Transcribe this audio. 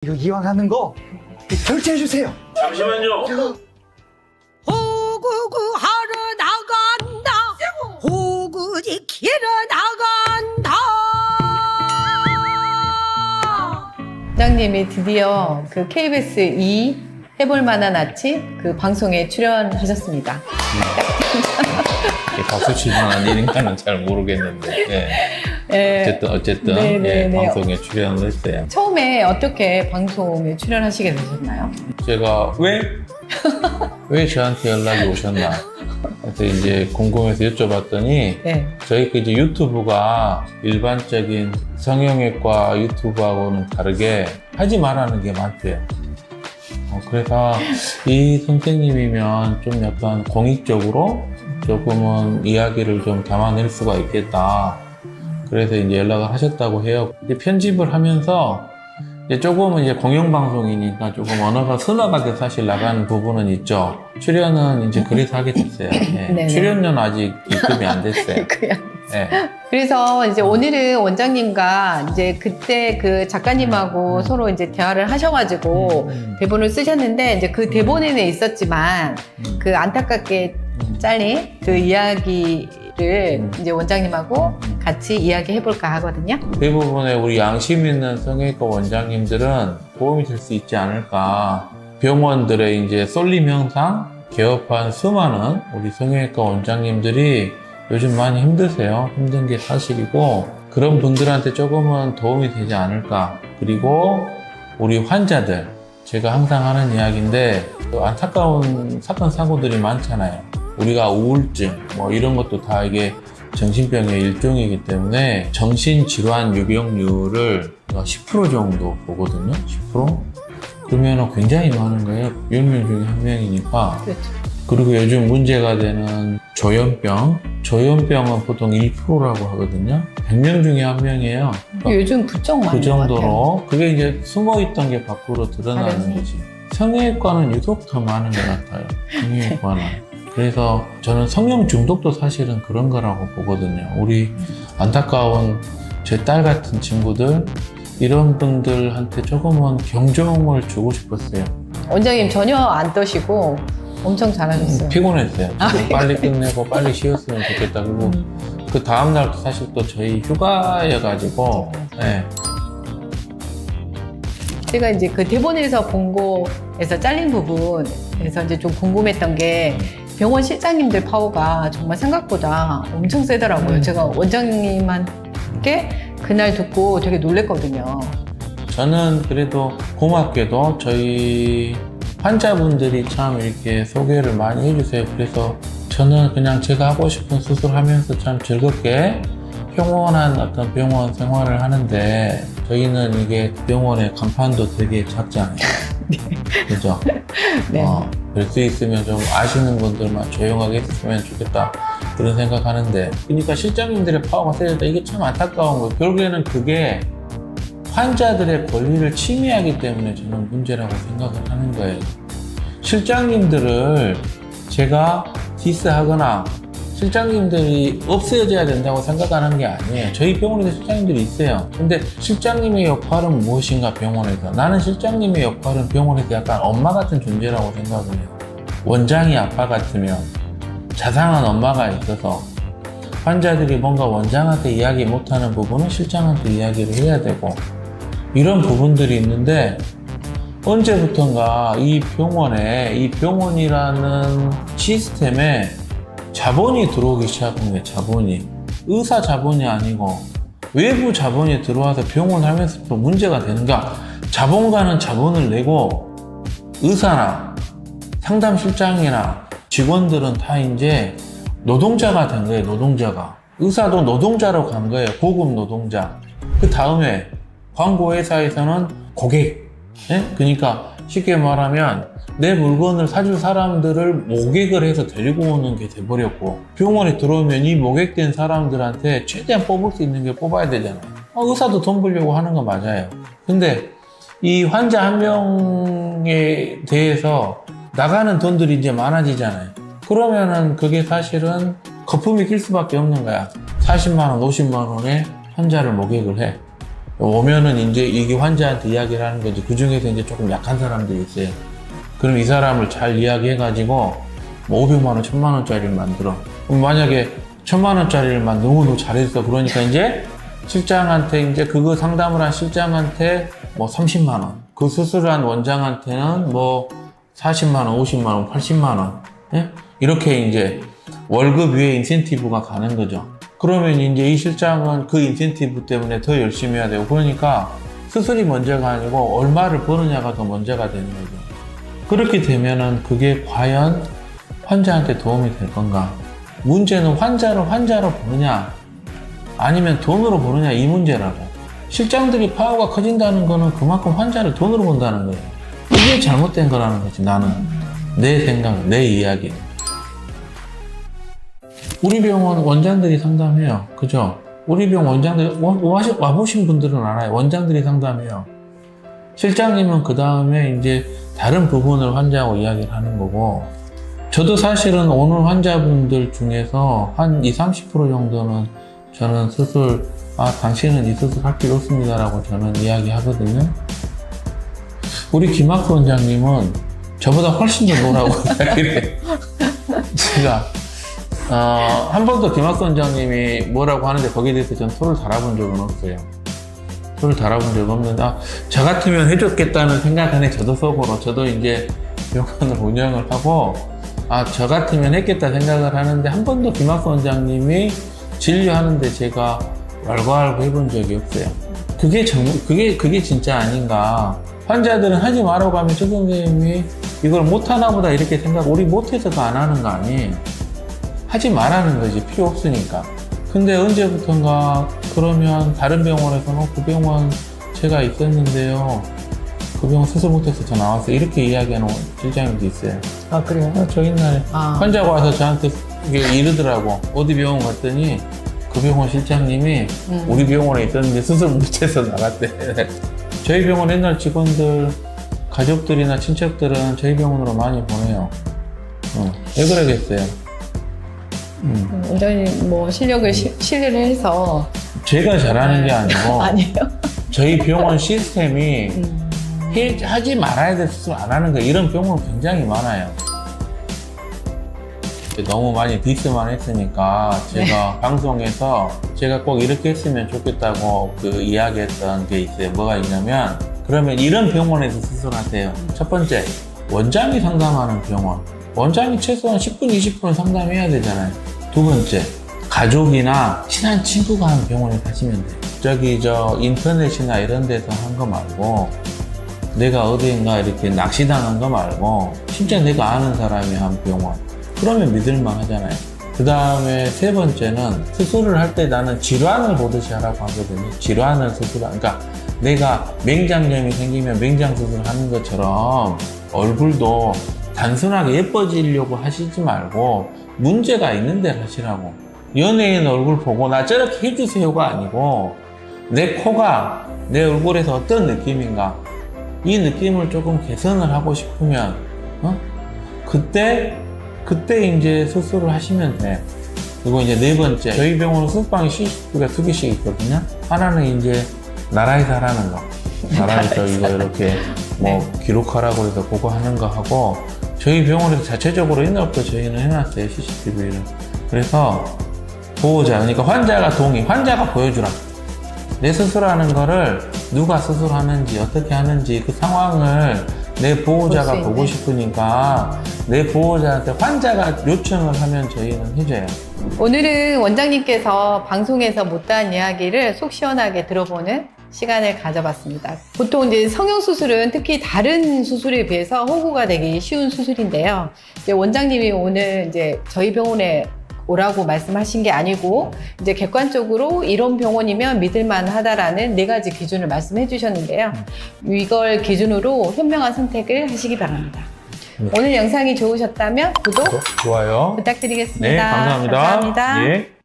이거 이왕 하는 거 결제해 주세요. 잠시만요. 호구구 하러 나간다. 호구지 키러 나간다. 부장님이 드디어 그 KBS 2 해볼 만한 아침 그 방송에 출연하셨습니다. 박수 칠 만한 일인가는 잘 모르겠는데 네. 어쨌든 네. 방송에 출연을 했어요. 처음에 어떻게 방송에 출연하시게 되셨나요? 제가 왜 저한테 연락이 오셨나? 그래서 이제 궁금해서 여쭤봤더니 네. 저희 이제 유튜브가 일반적인 성형외과 유튜브하고는 다르게 하지 말라는 게 많대요. 그래서 이 선생님이면 좀 약간 공익적으로 조금은 이야기를 좀 담아낼 수가 있겠다. 그래서 이제 연락을 하셨다고 해요. 이제 편집을 하면서 이제 조금은 이제 공영방송이니까 조금 언어가 서늘하게 사실 나가는 부분은 있죠. 출연은 이제 그래서 하게 됐어요. 네. 출연료는 아직 입금이 안 됐어요. 네. 그래서 이제 오늘은 원장님과 이제 그때 그 작가님하고 서로 이제 대화를 하셔가지고 대본을 쓰셨는데 이제 그 대본에는 있었지만 그 안타깝게 잘린 그 이야기를 이제 원장님하고 같이 이야기해볼까 하거든요. 대부분의 우리 양심 있는 성형외과 원장님들은 도움이 될 수 있지 않을까. 병원들의 이제 쏠림 현상, 개업한 수많은 우리 성형외과 원장님들이 요즘 많이 힘드세요. 힘든 게 사실이고 그런 분들한테 조금은 도움이 되지 않을까. 그리고 우리 환자들, 제가 항상 하는 이야기인데 안타까운 사건 사고들이 많잖아요. 우리가 우울증 뭐 이런 것도 다 이게 정신병의 일종이기 때문에 정신질환 유병률을 10% 정도 보거든요. 10%? 그러면 굉장히 많은 거예요. 10명 중에 1명이니까. 그렇죠. 그리고 요즘 문제가 되는 조현병은 보통 1%라고 하거든요. 100명 중에 1명이에요. 요즘 부쩍 많은 그 것 정도로 같아요. 그게 이제 숨어있던 게 밖으로 드러나는 다르네. 거지. 성형외과는 유독 더 많은 것 같아요. 성형외과는. 그래서 저는 성형 중독도 사실은 그런 거라고 보거든요. 우리 안타까운 제 딸 같은 친구들 이런 분들한테 조금은 경종을 주고 싶었어요. 원장님 전혀 안 떠시고 엄청 잘하셨어요. 피곤했어요. 빨리 끝내고 빨리 쉬었으면 좋겠다. 그리고 그 다음날 사실 또 저희 휴가여가지고 네. 제가 이제 그 대본에서 본 거에서 잘린 부분에서 이제 좀 궁금했던 게 병원 실장님들 파워가 정말 생각보다 엄청 세더라고요. 제가 원장님한테 그날 듣고 되게 놀랬거든요. 저는 그래도 고맙게도 저희 환자분들이 참 이렇게 소개를 많이 해주세요. 그래서 저는 그냥 제가 하고 싶은 수술하면서 참 즐겁게 평온한 어떤 병원 생활을 하는데 저희는 이게 병원의 간판도 되게 작잖아요. 그죠? 네. 될 수 있으면 좀 아시는 분들만 조용하게 했으면 좋겠다 그런 생각하는데 그러니까 실장님들의 파워가 세졌다. 이게 참 안타까운 거예요. 결국에는 그게 환자들의 권리를 침해하기 때문에 저는 문제라고 생각을 하는 거예요. 실장님들을 제가 디스하거나 실장님들이 없어져야 된다고 생각하는 게 아니에요. 저희 병원에도 실장님들이 있어요. 근데 실장님의 역할은 무엇인가 병원에서. 나는 실장님의 역할은 병원에서 약간 엄마 같은 존재라고 생각을 해요. 원장이 아빠 같으면 자상한 엄마가 있어서 환자들이 뭔가 원장한테 이야기 못하는 부분은 실장한테 이야기를 해야 되고 이런 부분들이 있는데 언제부턴가 이 병원에 이 병원이라는 시스템에 자본이 들어오기 시작한 거예요. 자본이. 의사 자본이 아니고 외부 자본이 들어와서 병원 하면서 또 문제가 되는가. 자본가는 자본을 내고 의사나 상담실장이나 직원들은 다 이제 노동자가 된 거예요. 노동자가. 의사도 노동자로 간 거예요. 고급 노동자. 그 다음에 광고회사에서는 고객. 네? 그러니까 쉽게 말하면 내 물건을 사줄 사람들을 모객을 해서 데리고 오는 게 돼버렸고 병원에 들어오면 이 모객된 사람들한테 최대한 뽑을 수 있는 게 뽑아야 되잖아요. 의사도 돈 벌려고 하는 거 맞아요. 근데 이 환자 한 명에 대해서 나가는 돈들이 이제 많아지잖아요. 그러면은 그게 사실은 거품이 낄 수밖에 없는 거야. 40만 원, 50만 원에 환자를 모객을 해. 오면은 이제 이게 환자한테 이야기를 하는 거지. 그 중에서 이제 조금 약한 사람들이 있어요. 그럼 이 사람을 잘 이야기해가지고 뭐 500만 원, 1000만 원짜리를 만들어. 그럼 만약에 1000만 원짜리를만 너무 잘했어. 그러니까 이제 실장한테 이제 그거 상담을 한 실장한테 뭐 30만 원. 그 수술을 한 원장한테는 뭐 40만 원, 50만 원, 80만 원. 예? 이렇게 이제 월급 위에 인센티브가 가는 거죠. 그러면 이제 이 실장은 그 인센티브 때문에 더 열심히 해야 되고, 그러니까 수술이 문제가 아니고 얼마를 버느냐가 더 문제가 되는 거죠. 그렇게 되면은 그게 과연 환자한테 도움이 될 건가? 문제는 환자를 환자로 보느냐 아니면 돈으로 보느냐, 이 문제라고. 실장들이 파워가 커진다는 거는 그만큼 환자를 돈으로 본다는 거예요. 이게 잘못된 거라는 거지. 나는 내 생각, 내 이야기. 우리 병원 원장들이 상담해요. 그죠? 우리 병원 원장들이, 와보신 분들은 알아요. 원장들이 상담해요. 실장님은 그 다음에 이제 다른 부분을 환자하고 이야기를 하는 거고, 저도 사실은 오늘 환자분들 중에서 한 20, 30% 정도는 저는 수술, 당신은 이 수술 할 필요 없습니다라고 저는 이야기 하거든요. 우리 김학수 원장님은 저보다 훨씬 더 노라고 이야기를 해요. 제가 한 번도 김학수 원장님이 뭐라고 하는데 거기에 대해서 전 소를 달아본 적은 없어요. 소를 달아본 적 없는데, 저 같으면 해줬겠다는 생각 안에 저도 속으로, 저도 이제 병원을 운영을 하고, 저 같으면 했겠다 생각을 하는데, 한 번도 김학수 원장님이 진료하는데 제가 왈가왈부 해본 적이 없어요. 그게 진짜 아닌가. 환자들은 하지 말라고 하면 저 선생님이 이걸 못하나 보다 이렇게 우리 못해서도 안 하는 거 아니에요. 하지 말라는 거지, 필요 없으니까. 근데 언제부턴가 그러면 다른 병원에서는 그 병원 제가 있었는데요, 그 병원 수술 못해서 저 나왔어요, 이렇게 이야기하는 실장님도 있어요. 그래요? 저 옛날에 환자가 와서 저한테 이러더라고. 어디 병원 갔더니 그 병원 실장님이 우리 병원에 있었는데 수술 못해서 나갔대. 저희 병원 옛날 직원들 가족들이나 친척들은 저희 병원으로 많이 보내요. 왜 그러겠어요? 원장님 뭐 실력을 신뢰를 해서. 제가 잘하는 게 아니고 아니에요? 저희 병원 시스템이 하지 말아야 될 수술 안 하는 거, 이런 병원 굉장히 많아요. 너무 많이 디스만 했으니까 제가 방송에서 제가 꼭 이렇게 했으면 좋겠다고 이야기했던 게 있어요. 뭐가 있냐면, 그러면 이런 병원에서 수술하세요. 첫 번째, 원장이 상담하는 병원. 원장이 최소한 10분, 20분 상담해야 되잖아요. 두 번째, 가족이나 친한 친구가 하는 병원에 가시면 돼요. 인터넷이나 이런 데서 한 거 말고, 내가 어디인가 이렇게 낚시당한 거 말고, 진짜 내가 아는 사람이 한 병원. 그러면 믿을만 하잖아요. 그 다음에 세 번째는, 수술을 할 때 나는 질환을 보듯이 하라고 하거든요. 질환을 그러니까 내가 맹장염이 생기면 맹장 수술하는 것처럼 얼굴도 단순하게 예뻐지려고 하시지 말고 문제가 있는 데를 하시라고. 연예인 얼굴 보고 나 저렇게 해주세요가 아니고, 내 코가 내 얼굴에서 어떤 느낌인가, 이 느낌을 조금 개선을 하고 싶으면 그때 이제 수술을 하시면 돼. 그리고 이제 네 번째, 저희 병원은 수술방에 CCTV가 2개씩 있거든요. 하나는 이제 나라에서 하라는 거, 나라에서 이거 이렇게 뭐 기록하라고 해서 그거 하는 거 하고, 저희 병원에서 자체적으로 옛날부터 저희는 해놨어요, CCTV를. 그래서 보호자, 그러니까 환자가 환자가 보여주라. 내 수술하는 거를 누가 수술하는지, 어떻게 하는지 그 상황을 내 보호자가 보고 싶으니까 내 보호자한테 환자가 요청을 하면 저희는 해줘요. 오늘은 원장님께서 방송에서 못다한 이야기를 속 시원하게 들어보는 시간을 가져봤습니다. 보통 이제 성형수술은 특히 다른 수술에 비해서 호구가 되기 쉬운 수술인데요. 이제 원장님이 오늘 이제 저희 병원에 오라고 말씀하신 게 아니고, 이제 객관적으로 이런 병원이면 믿을만 하다라는 4가지 기준을 말씀해 주셨는데요. 이걸 기준으로 현명한 선택을 하시기 바랍니다. 오늘 영상이 좋으셨다면 구독, 좋아요 부탁드리겠습니다. 네, 감사합니다. 감사합니다. 예.